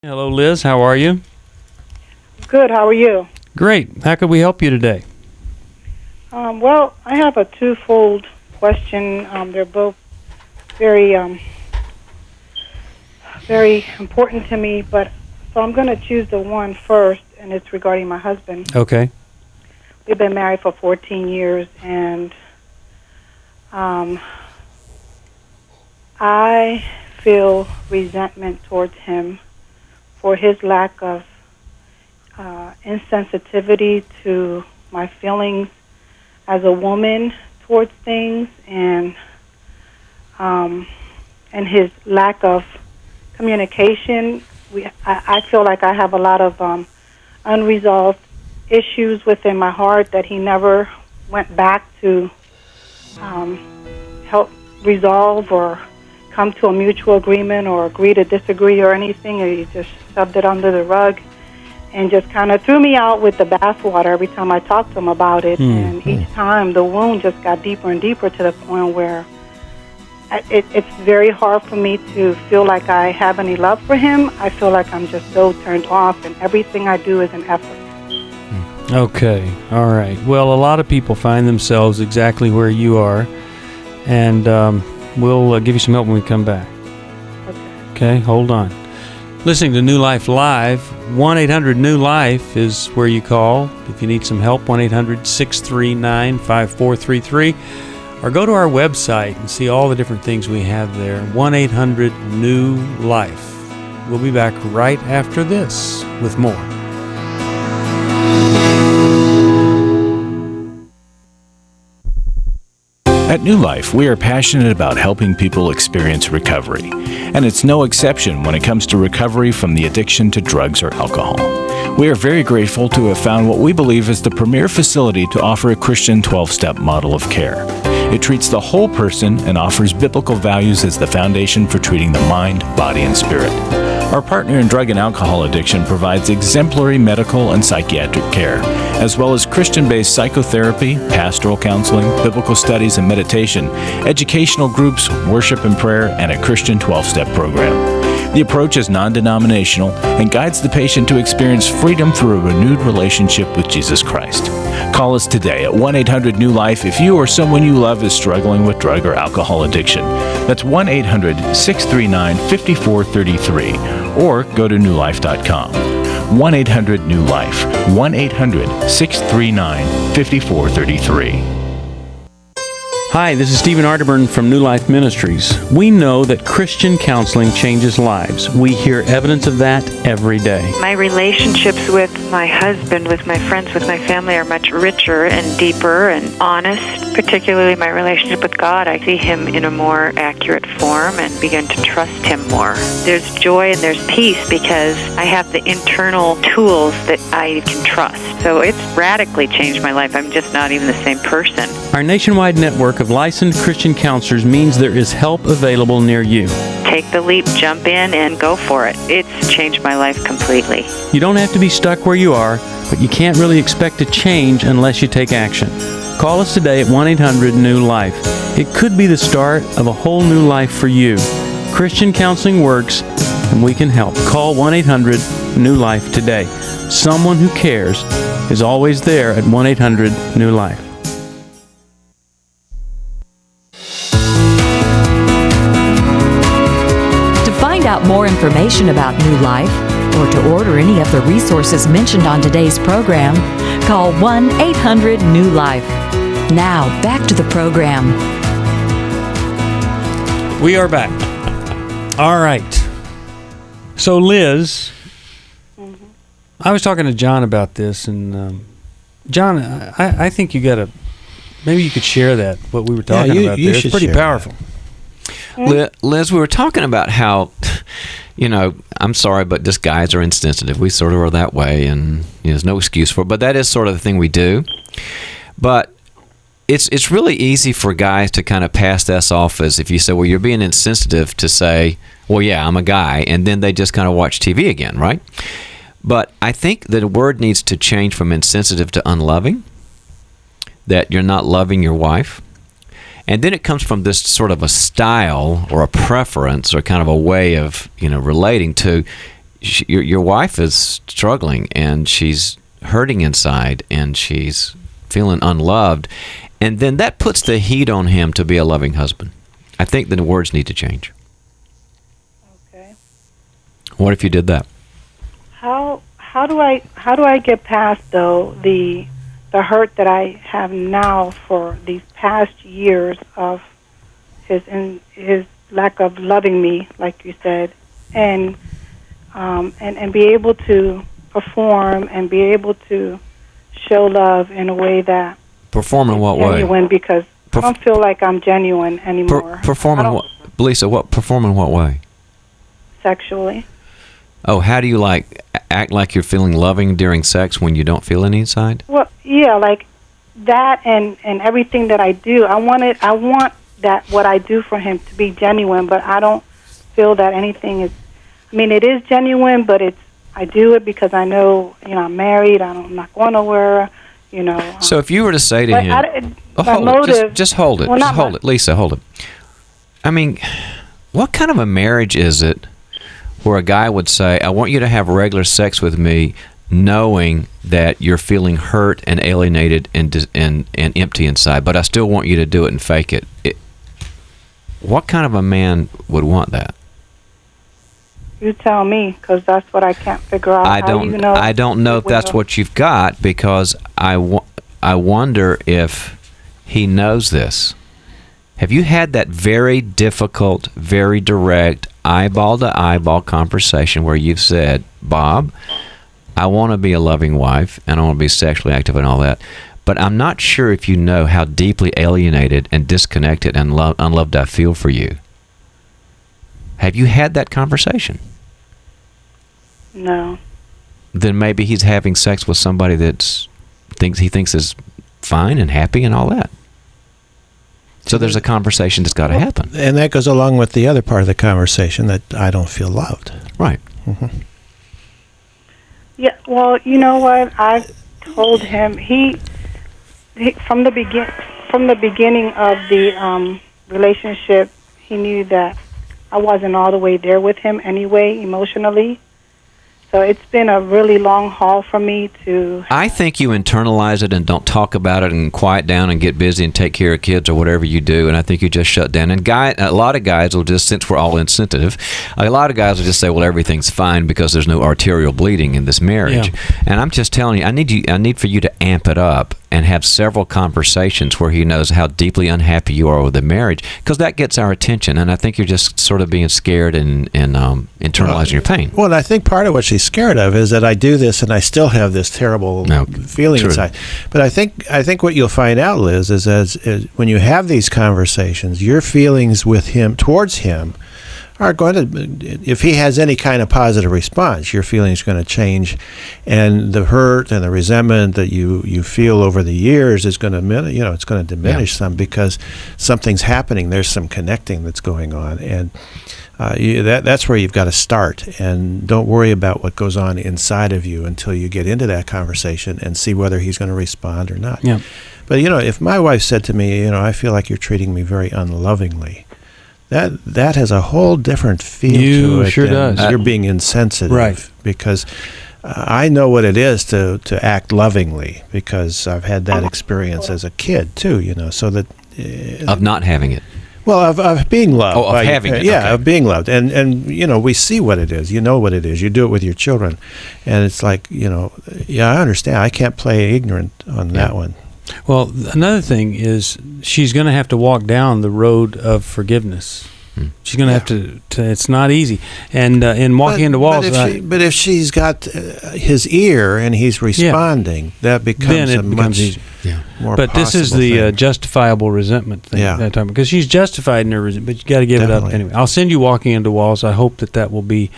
Hello, Liz. How are you? Good. How are you? Great. How could we help you today? Well, I have a twofold question. They're both very, very important to me, but so I'm going to choose the one first, and it's regarding my husband. Okay. We've been married for 14 years, and I feel resentment towards him for his lack of insensitivity to my feelings as a woman towards things, and his lack of communication. I feel like I have a lot of unresolved issues within my heart that he never went back to help resolve or come to a mutual agreement or agree to disagree or anything. He just shoved it under the rug and just kind of threw me out with the bathwater every time I talked to him about it. And each time the wound just got deeper and deeper to the point where it's very hard for me to feel like I have any love for him. I feel like I'm just so turned off, and everything I do is an effort. Okay. All right. Well, a lot of people find themselves exactly where you are, and we'll give you some help when we come back. Okay. Hold on. Listening to New Life Live, 1-800-NEW-LIFE is where you call if you need some help, 1-800-639-5433. Or go to our website and see all the different things we have there, 1-800-NEW-LIFE. We'll be back right after this with more. At New Life, we are passionate about helping people experience recovery, and it's no exception when it comes to recovery from the addiction to drugs or alcohol. We are very grateful to have found what we believe is the premier facility to offer a Christian 12-step model of care. It treats the whole person and offers biblical values as the foundation for treating the mind, body, and spirit. Our partner in drug and alcohol addiction provides exemplary medical and psychiatric care, as well as Christian-based psychotherapy, pastoral counseling, biblical studies and meditation, educational groups, worship and prayer, and a Christian 12-step program. The approach is non-denominational and guides the patient to experience freedom through a renewed relationship with Jesus Christ. Call us today at 1-800-NEW-LIFE if you or someone you love is struggling with drug or alcohol addiction. That's 1-800-639-5433, or go to newlife.com. 1-800-NEW-LIFE, 1-800-639-5433. Hi, this is Stephen Arterburn from New Life Ministries. We know that Christian counseling changes lives. We hear evidence of that every day. My relationships with my husband, with my friends, with my family are much richer and deeper and honest. Particularly my relationship with God, I see Him in a more accurate form and begin to trust Him more. There's joy and there's peace because I have the internal tools that I can trust. So it's radically changed my life. I'm just not even the same person. Our nationwide network of licensed Christian counselors means there is help available near you. Take the leap, jump in, and go for it. It's changed my life completely. You don't have to be stuck where you are, but you can't really expect to change unless you take action. Call us today at 1-800-NEW-LIFE. It could be the start of a whole new life for you. Christian counseling works, and we can help. Call 1-800-NEW-LIFE today. Someone who cares is always there at 1-800-NEW-LIFE. To find out more information about New Life, or to order any of the resources mentioned on today's program, call 1-800-NEW-LIFE. Now, back to the program. We are back. All right. So, Liz, I was talking to John about this, and John, I think you got to, maybe you could share that, what we were talking about there. It's pretty powerful. Liz, we were talking about how, I'm sorry, but just guys are insensitive. We sort of are that way, and there's no excuse for it. But that is sort of the thing we do. But it's really easy for guys to kind of pass this off as if you say, well, you're being insensitive, to say, well, yeah, I'm a guy, and then they just kind of watch TV again, right? But I think that the word needs to change from insensitive to unloving, that you're not loving your wife. And then it comes from this sort of a style or a preference or kind of a way of, relating to, your wife is struggling and she's hurting inside and she's feeling unloved, and then that puts the heat on him to be a loving husband. I think the words need to change. Okay. What if you did that? How do I get past though the hurt that I have now for these past years of his lack of loving me, like you said, and be able to perform and be able to show love in a way that Perform in what way? genuine, because I don't feel like I'm genuine anymore. Perform in what, Lisa? Perform in what way? Sexually. Oh, how do you act like you're feeling loving during sex when you don't feel any inside? Well, yeah, like that, and everything that I do. I want that what I do for him to be genuine, but I don't feel that anything is. I mean, it is genuine, but I do it because I know, I'm married. I'm not going nowhere. So if you were to say to him, just hold it, well, just hold it, Lisa, hold it. I mean, what kind of a marriage is it where a guy would say, I want you to have regular sex with me, knowing that you're feeling hurt and alienated and empty inside, but I still want you to do it and fake it? What kind of a man would want that? You tell me, because that's what I can't figure out. I don't know if that's what you've got, because I wonder if he knows this. Have you had that very difficult, very direct, eyeball-to-eyeball conversation where you've said, Bob, I want to be a loving wife, and I want to be sexually active and all that, but I'm not sure if you know how deeply alienated and disconnected and unloved I feel for you. Have you had that conversation? No. Then maybe he's having sex with somebody he thinks is fine and happy and all that. So there's a conversation that's got to happen. And that goes along with the other part of the conversation, that I don't feel loved. Right. Mm-hmm. Yeah, well, you know what? I told him he from the beginning of the relationship, he knew that I wasn't all the way there with him anyway, emotionally. So it's been a really long haul for me to... I think you internalize it and don't talk about it and quiet down and get busy and take care of kids or whatever you do, and I think you just shut down. And a lot of guys will just, since we're all insensitive, a lot of guys will just say, well, everything's fine because there's no arterial bleeding in this marriage. Yeah. And I'm just telling you, I need for you to amp it up and have several conversations where he knows how deeply unhappy you are with the marriage, because that gets our attention. And I think you're just sort of being scared and internalizing your pain. Well, I think part of what she's scared of is that I do this and I still have this terrible feeling inside. But I think what you'll find out, Liz, is when you have these conversations, your feelings with him, towards him, are going to, if he has any kind of positive response, your feelings are going to change, and the hurt and the resentment that you feel over the years is going to, it's going to diminish some, because something's happening. There's some connecting that's going on, and that's where you've got to start. And don't worry about what goes on inside of you until you get into that conversation and see whether he's going to respond or not. Yeah. But if my wife said to me, I feel like you're treating me very unlovingly, that has a whole different feel to it. Sure than does. You're being insensitive, Right? Because I know what it is to act lovingly, because I've had that experience as a kid too. So that Of not having it. well, of being loved. Oh, of having it. Yeah, Okay. of being loved. And we see what it is. You know what it is. You do it with your children. And it's like, I understand. I can't play ignorant on that one. Well, another thing is she's going to have to walk down the road of forgiveness. She's going to have to. It's not easy. And in walking into walls, but if she's got his ear and he's responding, that becomes then it becomes easy. more. But this is possible the thing. justifiable resentment thing. Yeah. That time, because she's justified in her resentment, but you got to give it up Definitely. anyway. I'll send you Walking into Walls. I hope that will be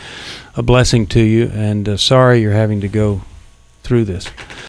a blessing to you. And sorry you're having to go through this.